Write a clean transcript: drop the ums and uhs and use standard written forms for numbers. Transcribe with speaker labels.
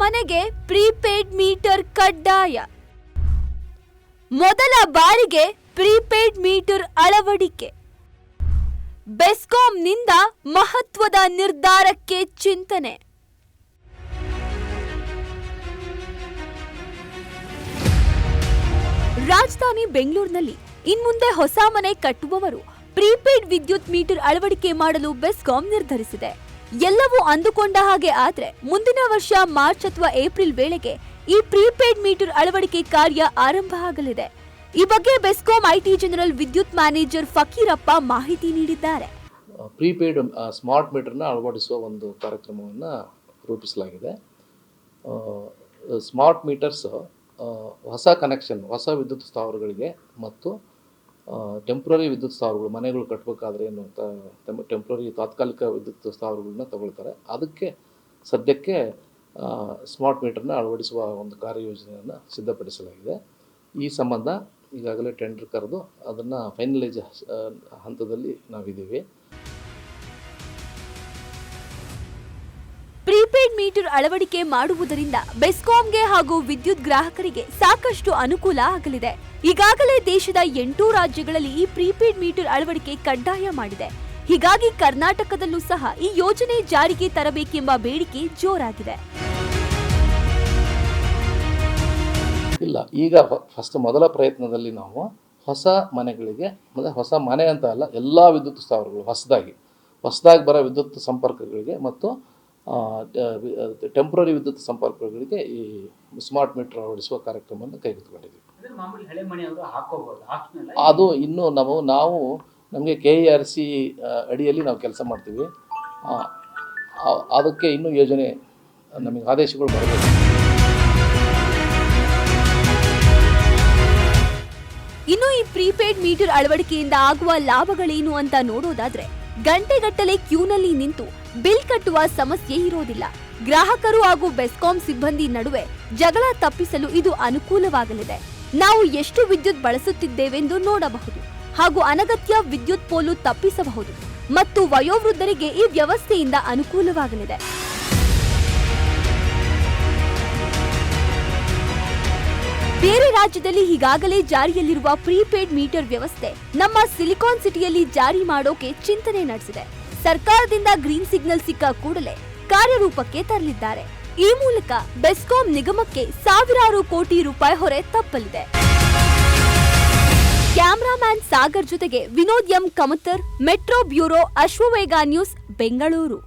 Speaker 1: ಮನೆಗೆ prepaid metre ಕಡ್ಡಾಯ. ಮೊದಲ ಬಾರಿಗೆ ಪ್ರೀಪೇಡ್ ಮೀಟರ್ ಅಳವಡಿಕೆ. ಬೆಸ್ಕಾಂನಿಂದ ಮಹತ್ವದ ನಿರ್ಧಾರಕ್ಕೆ ಚಿಂತನೆ. ರಾಜಧಾನಿ ಬೆಂಗಳೂರಿನಲ್ಲಿ ಇನ್ಮುಂದೆ ಹೊಸ ಮನೆ ಕಟ್ಟುವವರು ಪ್ರೀಪೇಡ್ ವಿದ್ಯುತ್ ಮೀಟರ್ ಅಳವಡಿಕೆ ಮಾಡಲು ಬೆಸ್ಕಾಂ ನಿರ್ಧರಿಸಿದೆ. ಎಲ್ಲವೂ ಅಂದುಕೊಂಡ ಹಾಗೆ ಆದ್ರೆ ಮುಂದಿನ ವರ್ಷ ಮಾರ್ಚ್ ಅಥವಾ ಏಪ್ರಿಲ್ ವೇಳೆಗೆ ಈ ಪ್ರೀಪೇಡ್ ಮೀಟರ್ ಅಳವಡಿಕೆ ಕಾರ್ಯ ಆರಂಭ ಆಗಲಿದೆ. ಈ ಬಗ್ಗೆ ಬೆಸ್ಕಾಂ ಐಟಿ ಜನರಲ್ ವಿದ್ಯುತ್ ಮ್ಯಾನೇಜರ್ ಫಕೀರಪ್ಪ ಮಾಹಿತಿ ನೀಡಿದ್ದಾರೆ.
Speaker 2: ಪ್ರೀಪೇಡ್ ಸ್ಮಾರ್ಟ್ ಮೀಟರ್ನ ಅಳವಡಿಸುವ ಒಂದು ಕಾರ್ಯಕ್ರಮವನ್ನು ರೂಪಿಸಲಾಗಿದೆ. ಸ್ಮಾರ್ಟ್ ಮೀಟರ್ಸ್ ಹೊಸ ಕನೆಕ್ಷನ್, ಹೊಸ ವಿದ್ಯುತ್ ಸ್ಥಾವರಗಳಿಗೆ ಮತ್ತು ಟೆಂಪ್ರರಿ ವಿದ್ಯುತ್ ಸ್ಥಾವರಗಳು, ಮನೆಗಳು ಕಟ್ಟಬೇಕಾದ್ರೆ ಏನು ಟೆಂಪ್ರರಿ ತಾತ್ಕಾಲಿಕ ವಿದ್ಯುತ್ ಸ್ಥಾವರಗಳನ್ನ ತಗೊಳ್ತಾರೆ. ಅದಕ್ಕೆ ಸದ್ಯಕ್ಕೆ ಸ್ಮಾರ್ಟ್ ಮೀಟರ್ನ ಅಳವಡಿಸುವ ಒಂದು ಕಾರ್ಯಯೋಜನೆಯನ್ನು ಸಿದ್ಧಪಡಿಸಲಾಗಿದೆ. ಈ ಸಂಬಂಧ ಈಗಾಗಲೇ ಟೆಂಡರ್ ಕರೆದು ಅದನ್ನು ಫೈನಲೈಸ್ ಹಂತದಲ್ಲಿ ನಾವಿದ್ದೀವಿ.
Speaker 1: ಪ್ರೀಪೇಡ್ ಮೀಟರ್ ಅಳವಡಿಕೆ ಮಾಡುವುದರಿಂದ ಬೆಸ್ಕಾಂಗೆ ಹಾಗೂ ವಿದ್ಯುತ್ ಗ್ರಾಹಕರಿಗೆ ಸಾಕಷ್ಟು ಅನುಕೂಲ ಆಗಲಿದೆ. ಈಗಾಗಲೇ ದೇಶದ 8 ರಾಜ್ಯಗಳಲ್ಲಿ ಈ ಪ್ರೀಪೇಡ್ ಮೀಟರ್ ಅಳವಡಿಕೆ ಕಡ್ಡಾಯ ಮಾಡಿದೆ. ಹೀಗಾಗಿ ಕರ್ನಾಟಕದಲ್ಲೂ ಸಹ ಈ ಯೋಜನೆ ಜಾರಿಗೆ ತರಬೇಕೆಂಬ ಬೇಡಿಕೆ ಜೋರಾಗಿದೆ.
Speaker 2: ಇಲ್ಲ, ಈಗ ಮೊದಲ ಪ್ರಯತ್ನದಲ್ಲಿ ನಾವು ಹೊಸ ಮನೆಗಳಿಗೆ, ಹೊಸ ಮನೆ ಅಂತ ಅಲ್ಲ, ಎಲ್ಲ ವಿದ್ಯುತ್ ಸ್ಥಾವರಗಳು ಹೊಸದಾಗಿ ಬರೋ ವಿದ್ಯುತ್ ಸಂಪರ್ಕಗಳಿಗೆ ಮತ್ತು ಟೆಂಪ್ರರಿ ವಿದ್ಯುತ್ ಸಂಪರ್ಕಗಳಿಗೆ ಈ ಸ್ಮಾರ್ಟ್ ಮೀಟರ್ ಅಳವಡಿಸುವ ಕಾರ್ಯಕ್ರಮವನ್ನು ಕೈಗೆತ್ತಿಕೊಂಡಿದ್ದೀವಿ. ಅದು ಇನ್ನೂ ನಾವು ನಮಗೆ KERC ಅಡಿಯಲ್ಲಿ ನಾವು ಕೆಲಸ ಮಾಡ್ತೀವಿ. ಅದಕ್ಕೆ ಇನ್ನೂ ಯೋಜನೆ, ನಮಗೆ ಆದೇಶಗಳು ಬರಬೇಕು.
Speaker 1: ಇನ್ನು ಈ ಪ್ರೀಪೇಡ್ ಮೀಟರ್ ಅಳವಡಿಕೆಯಿಂದ ಆಗುವ ಲಾಭಗಳೇನು ಅಂತ ನೋಡೋದಾದ್ರೆ, ಗಂಟೆಗಟ್ಟಲೆ ಕ್ಯೂನಲ್ಲಿ ನಿಂತು ಬಿಲ್ ಕಟ್ಟುವ ಸಮಸ್ಯೆ ಇರೋದಿಲ್ಲ. ಗ್ರಾಹಕರು ಹಾಗೂ ಬೆಸ್ಕಾಂ ಸಿಬ್ಬಂದಿ ನಡುವೆ ಜಗಳ ತಪ್ಪಿಸಲು ಇದು ಅನುಕೂಲವಾಗಲಿದೆ. ನಾವು ಎಷ್ಟು ವಿದ್ಯುತ್ ಬಳಸುತ್ತಿದ್ದೇವೆಂದು ನೋಡಬಹುದು ಹಾಗೂ ಅನಗತ್ಯ ವಿದ್ಯುತ್ ಪೋಲು ತಪ್ಪಿಸಬಹುದು ಮತ್ತು ವಯೋವೃದ್ಧರಿಗೆ ಈ ವ್ಯವಸ್ಥೆಯಿಂದ ಅನುಕೂಲವಾಗಲಿದೆ. ಬೇರೆ ರಾಜ್ಯದಲ್ಲಿ ಈಗಾಗಲೇ ಜಾರಿಯಲ್ಲಿರುವ ಪ್ರೀಪೇಡ್ ಮೀಟರ್ ವ್ಯವಸ್ಥೆ ನಮ್ಮ ಸಿಲಿಕಾನ್ ಸಿಟಿಯಲ್ಲಿ ಜಾರಿ ಮಾಡೋಕೆ ಚಿಂತನೆ ನಡೆಸಿದೆ. ಸರ್ಕಾರದಿಂದ ಗ್ರೀನ್ ಸಿಗ್ನಲ್ ಸಿಕ್ಕ ಕೂಡಲೇ ಕಾರ್ಯರೂಪಕ್ಕೆ ತರಲಿದ್ದಾರೆ. ಈ ಮೂಲಕ ಬೆಸ್ಕಾಂ ನಿಗಮಕ್ಕೆ ಸಾವಿರಾರು ಕೋಟಿ ರೂಪಾಯಿ ಹೊರೆ ತಪ್ಪಲಿದೆ. ಕ್ಯಾಮರಾಮ್ಯಾನ್ ಸಾಗರ್ ಜೊತೆಗೆ Vinod M Kamatar, metro bureau, Ashwavega news, Bengaluru.